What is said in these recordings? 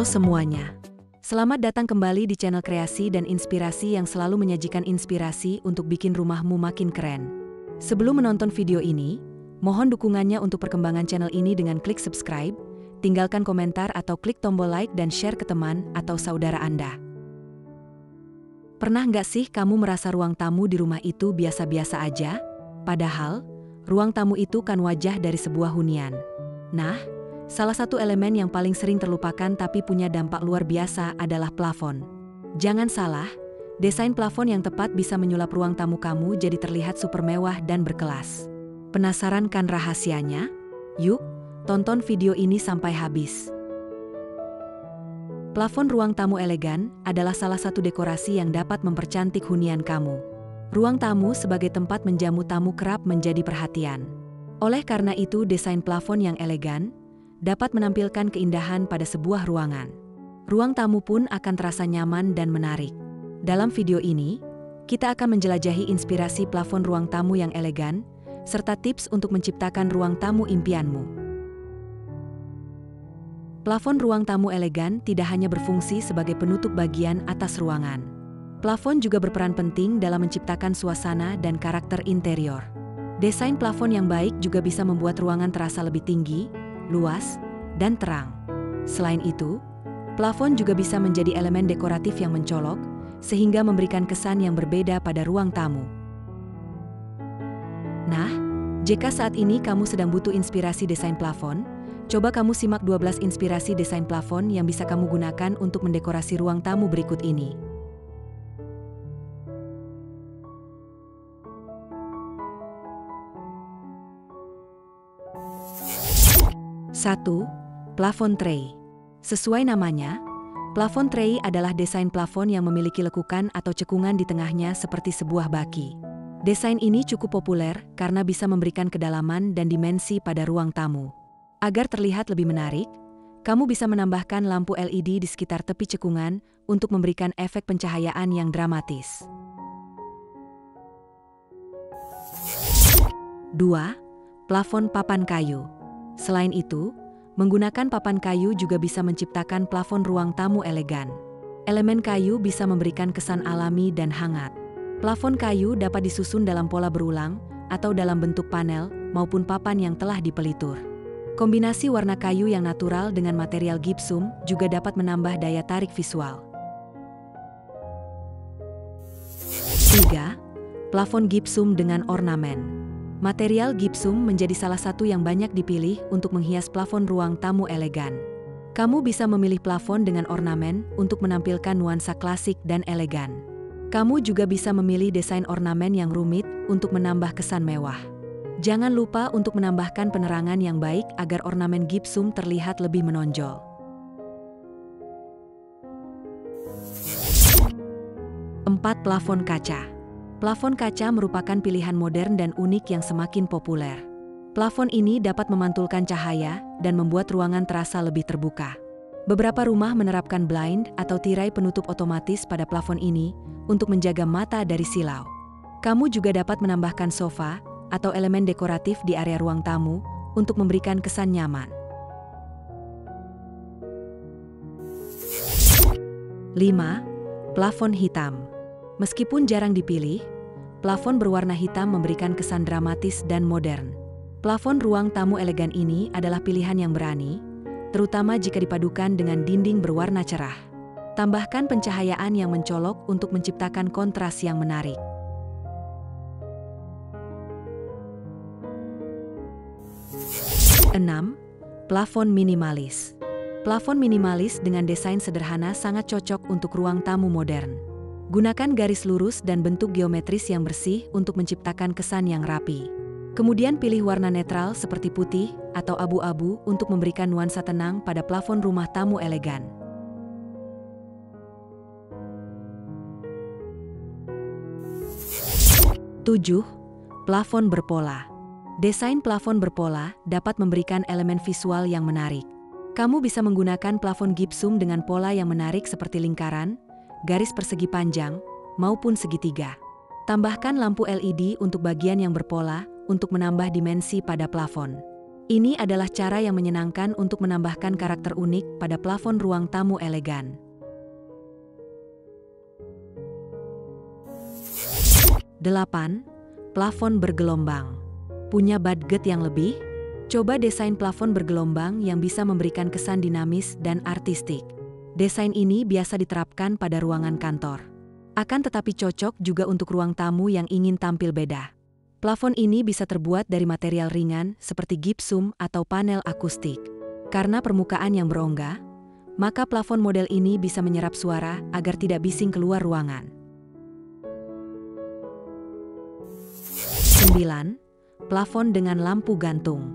Halo semuanya. Selamat datang kembali di channel kreasi dan inspirasi yang selalu menyajikan inspirasi untuk bikin rumahmu makin keren. Sebelum menonton video ini, mohon dukungannya untuk perkembangan channel ini dengan klik subscribe, tinggalkan komentar atau klik tombol like dan share ke teman atau saudara Anda. Pernah nggak sih kamu merasa ruang tamu di rumah itu biasa-biasa aja? Padahal, ruang tamu itu kan wajah dari sebuah hunian. Nah, salah satu elemen yang paling sering terlupakan tapi punya dampak luar biasa adalah plafon. Jangan salah, desain plafon yang tepat bisa menyulap ruang tamu kamu jadi terlihat super mewah dan berkelas. Penasaran kan rahasianya? Yuk, tonton video ini sampai habis. Plafon ruang tamu elegan adalah salah satu dekorasi yang dapat mempercantik hunian kamu. Ruang tamu sebagai tempat menjamu tamu kerap menjadi perhatian. Oleh karena itu, desain plafon yang elegan dapat menampilkan keindahan pada sebuah ruangan. Ruang tamu pun akan terasa nyaman dan menarik. Dalam video ini, kita akan menjelajahi inspirasi plafon ruang tamu yang elegan, serta tips untuk menciptakan ruang tamu impianmu. Plafon ruang tamu elegan tidak hanya berfungsi sebagai penutup bagian atas ruangan. Plafon juga berperan penting dalam menciptakan suasana dan karakter interior. Desain plafon yang baik juga bisa membuat ruangan terasa lebih tinggi, luas, dan terang. Selain itu, plafon juga bisa menjadi elemen dekoratif yang mencolok, sehingga memberikan kesan yang berbeda pada ruang tamu. Nah, jika saat ini kamu sedang butuh inspirasi desain plafon, coba kamu simak 12 inspirasi desain plafon yang bisa kamu gunakan untuk mendekorasi ruang tamu berikut ini. 1. Plafon tray. Sesuai namanya, plafon tray adalah desain plafon yang memiliki lekukan atau cekungan di tengahnya seperti sebuah baki. Desain ini cukup populer karena bisa memberikan kedalaman dan dimensi pada ruang tamu. Agar terlihat lebih menarik, kamu bisa menambahkan lampu LED di sekitar tepi cekungan untuk memberikan efek pencahayaan yang dramatis. 2. Plafon papan kayu. Selain itu, menggunakan papan kayu juga bisa menciptakan plafon ruang tamu elegan. Elemen kayu bisa memberikan kesan alami dan hangat. Plafon kayu dapat disusun dalam pola berulang atau dalam bentuk panel maupun papan yang telah dipelitur. Kombinasi warna kayu yang natural dengan material gipsum juga dapat menambah daya tarik visual. 3. Plafon gipsum dengan ornamen. Material gipsum menjadi salah satu yang banyak dipilih untuk menghias plafon ruang tamu elegan. Kamu bisa memilih plafon dengan ornamen untuk menampilkan nuansa klasik dan elegan. Kamu juga bisa memilih desain ornamen yang rumit untuk menambah kesan mewah. Jangan lupa untuk menambahkan penerangan yang baik agar ornamen gipsum terlihat lebih menonjol. 4. Plafon kaca. Plafon kaca merupakan pilihan modern dan unik yang semakin populer. Plafon ini dapat memantulkan cahaya dan membuat ruangan terasa lebih terbuka. Beberapa rumah menerapkan blind atau tirai penutup otomatis pada plafon ini untuk menjaga mata dari silau. Kamu juga dapat menambahkan sofa atau elemen dekoratif di area ruang tamu untuk memberikan kesan nyaman. 5. Plafon hitam. Meskipun jarang dipilih, plafon berwarna hitam memberikan kesan dramatis dan modern. Plafon ruang tamu elegan ini adalah pilihan yang berani, terutama jika dipadukan dengan dinding berwarna cerah. Tambahkan pencahayaan yang mencolok untuk menciptakan kontras yang menarik. 6. Plafon minimalis. Plafon minimalis dengan desain sederhana sangat cocok untuk ruang tamu modern. Gunakan garis lurus dan bentuk geometris yang bersih untuk menciptakan kesan yang rapi. Kemudian pilih warna netral seperti putih atau abu-abu untuk memberikan nuansa tenang pada plafon rumah tamu elegan. 7. Plafon berpola. Desain plafon berpola dapat memberikan elemen visual yang menarik. Kamu bisa menggunakan plafon gipsum dengan pola yang menarik seperti lingkaran, garis persegi panjang, maupun segitiga. Tambahkan lampu LED untuk bagian yang berpola untuk menambah dimensi pada plafon. Ini adalah cara yang menyenangkan untuk menambahkan karakter unik pada plafon ruang tamu elegan. 8. Plafon bergelombang. Punya budget yang lebih? Coba desain plafon bergelombang yang bisa memberikan kesan dinamis dan artistik. Desain ini biasa diterapkan pada ruangan kantor. Akan tetapi cocok juga untuk ruang tamu yang ingin tampil beda. Plafon ini bisa terbuat dari material ringan seperti gipsum atau panel akustik. Karena permukaan yang berongga, maka plafon model ini bisa menyerap suara agar tidak bising keluar ruangan. 9. Plafon dengan lampu gantung.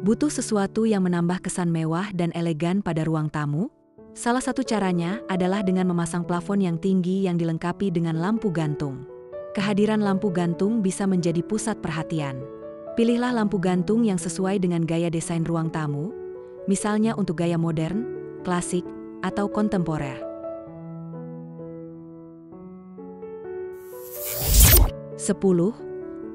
Butuh sesuatu yang menambah kesan mewah dan elegan pada ruang tamu? Salah satu caranya adalah dengan memasang plafon yang tinggi yang dilengkapi dengan lampu gantung. Kehadiran lampu gantung bisa menjadi pusat perhatian. Pilihlah lampu gantung yang sesuai dengan gaya desain ruang tamu, misalnya untuk gaya modern, klasik, atau kontemporer. 10.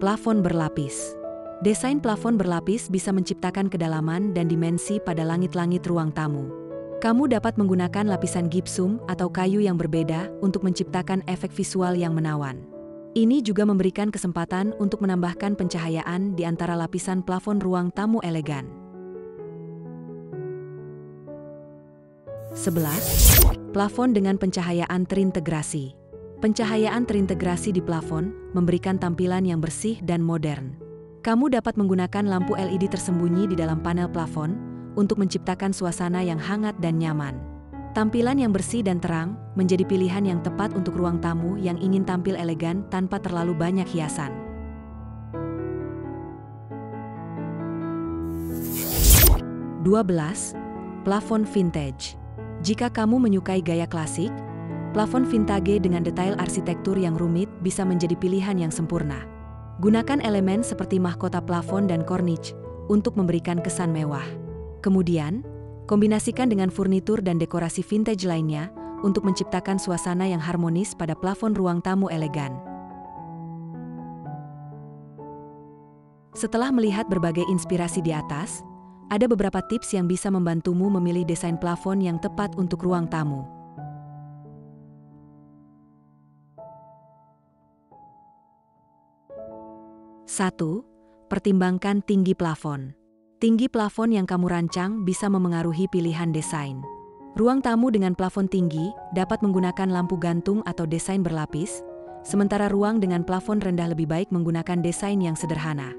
Plafon berlapis. Desain plafon berlapis bisa menciptakan kedalaman dan dimensi pada langit-langit ruang tamu. Kamu dapat menggunakan lapisan gipsum atau kayu yang berbeda untuk menciptakan efek visual yang menawan. Ini juga memberikan kesempatan untuk menambahkan pencahayaan di antara lapisan plafon ruang tamu elegan. 11. Plafon dengan pencahayaan terintegrasi. Pencahayaan terintegrasi di plafon memberikan tampilan yang bersih dan modern. Kamu dapat menggunakan lampu LED tersembunyi di dalam panel plafon untuk menciptakan suasana yang hangat dan nyaman. Tampilan yang bersih dan terang menjadi pilihan yang tepat untuk ruang tamu yang ingin tampil elegan tanpa terlalu banyak hiasan. 12. Plafon vintage. Jika kamu menyukai gaya klasik, plafon vintage dengan detail arsitektur yang rumit bisa menjadi pilihan yang sempurna. Gunakan elemen seperti mahkota plafon dan cornice untuk memberikan kesan mewah. Kemudian, kombinasikan dengan furnitur dan dekorasi vintage lainnya untuk menciptakan suasana yang harmonis pada plafon ruang tamu elegan. Setelah melihat berbagai inspirasi di atas, ada beberapa tips yang bisa membantumu memilih desain plafon yang tepat untuk ruang tamu. Satu, pertimbangkan tinggi plafon. Tinggi plafon yang kamu rancang bisa memengaruhi pilihan desain. Ruang tamu dengan plafon tinggi dapat menggunakan lampu gantung atau desain berlapis, sementara ruang dengan plafon rendah lebih baik menggunakan desain yang sederhana.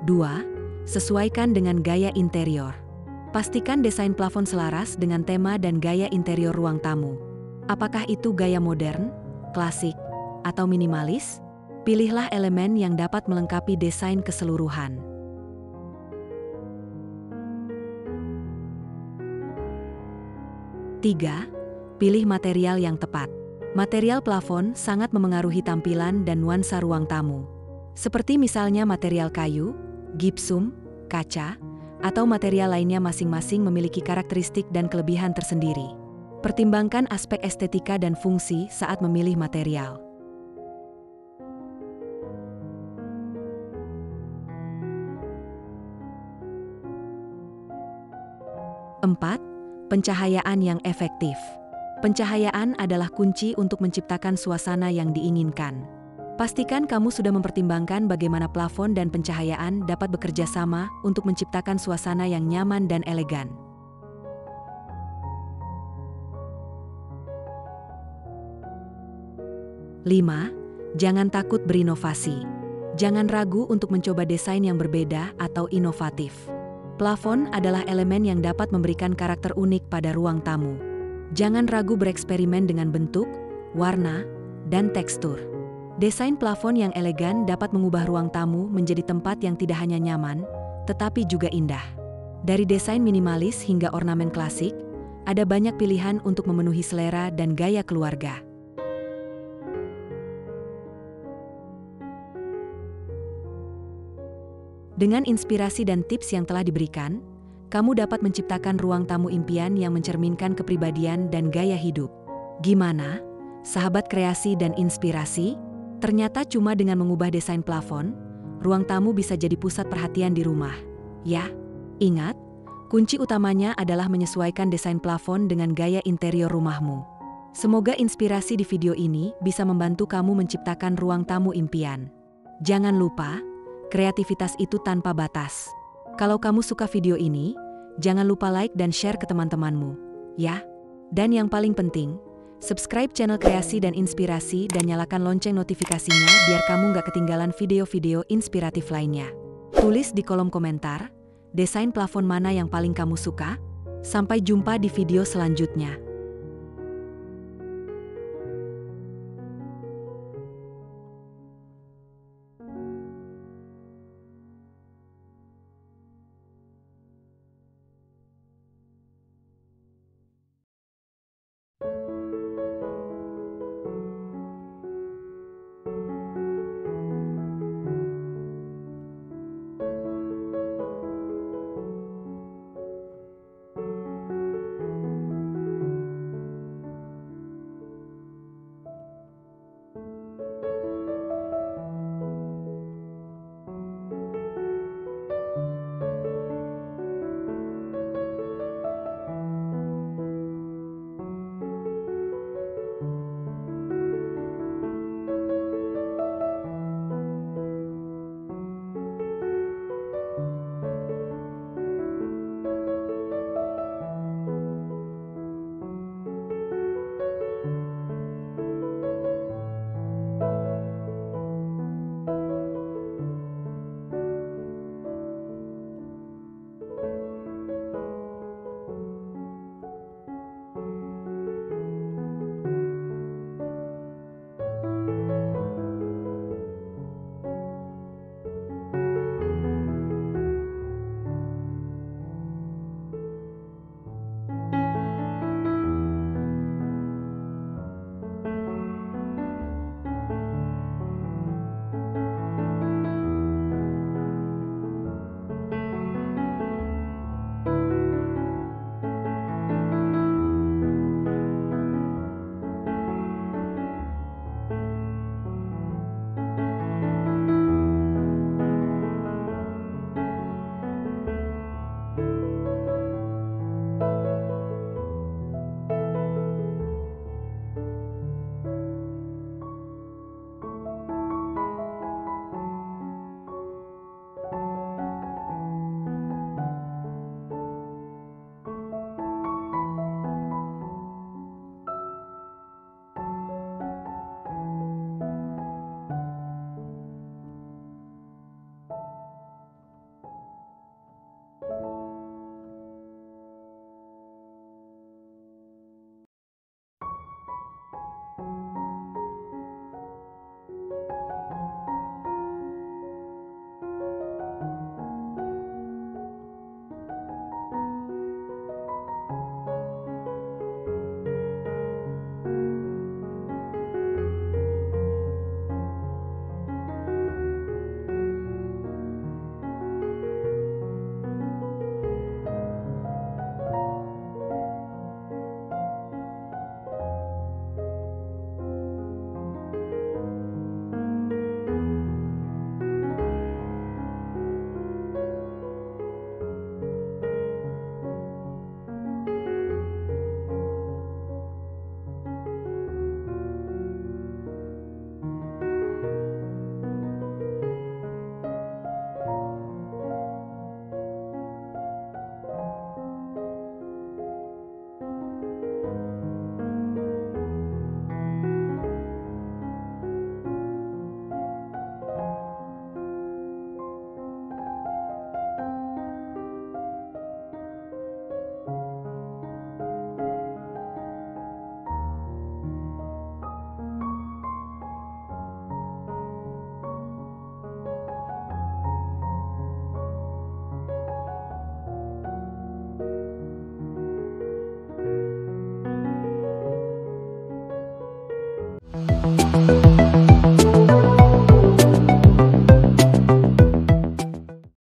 2. Sesuaikan dengan gaya interior. Pastikan desain plafon selaras dengan tema dan gaya interior ruang tamu. Apakah itu gaya modern, klasik, atau minimalis? Pilihlah elemen yang dapat melengkapi desain keseluruhan. 3. Pilih material yang tepat. Material plafon sangat memengaruhi tampilan dan nuansa ruang tamu. Seperti misalnya material kayu, gipsum, kaca, atau material lainnya masing-masing memiliki karakteristik dan kelebihan tersendiri. Pertimbangkan aspek estetika dan fungsi saat memilih material. 4. Pencahayaan yang efektif. Pencahayaan adalah kunci untuk menciptakan suasana yang diinginkan. Pastikan kamu sudah mempertimbangkan bagaimana plafon dan pencahayaan dapat bekerja sama untuk menciptakan suasana yang nyaman dan elegan. 5. Jangan takut berinovasi. Jangan ragu untuk mencoba desain yang berbeda atau inovatif. Plafon adalah elemen yang dapat memberikan karakter unik pada ruang tamu. Jangan ragu bereksperimen dengan bentuk, warna, dan tekstur. Desain plafon yang elegan dapat mengubah ruang tamu menjadi tempat yang tidak hanya nyaman, tetapi juga indah. Dari desain minimalis hingga ornamen klasik, ada banyak pilihan untuk memenuhi selera dan gaya keluarga. Dengan inspirasi dan tips yang telah diberikan, kamu dapat menciptakan ruang tamu impian yang mencerminkan kepribadian dan gaya hidup. Gimana, sahabat kreasi dan inspirasi? Ternyata cuma dengan mengubah desain plafon, ruang tamu bisa jadi pusat perhatian di rumah. Ya, ingat, kunci utamanya adalah menyesuaikan desain plafon dengan gaya interior rumahmu. Semoga inspirasi di video ini bisa membantu kamu menciptakan ruang tamu impian. Jangan lupa, kreativitas itu tanpa batas. Kalau kamu suka video ini, jangan lupa like dan share ke teman-temanmu, ya. Dan yang paling penting, subscribe channel Kreasi dan Inspirasi dan nyalakan lonceng notifikasinya biar kamu nggak ketinggalan video-video inspiratif lainnya. Tulis di kolom komentar, desain plafon mana yang paling kamu suka? Sampai jumpa di video selanjutnya.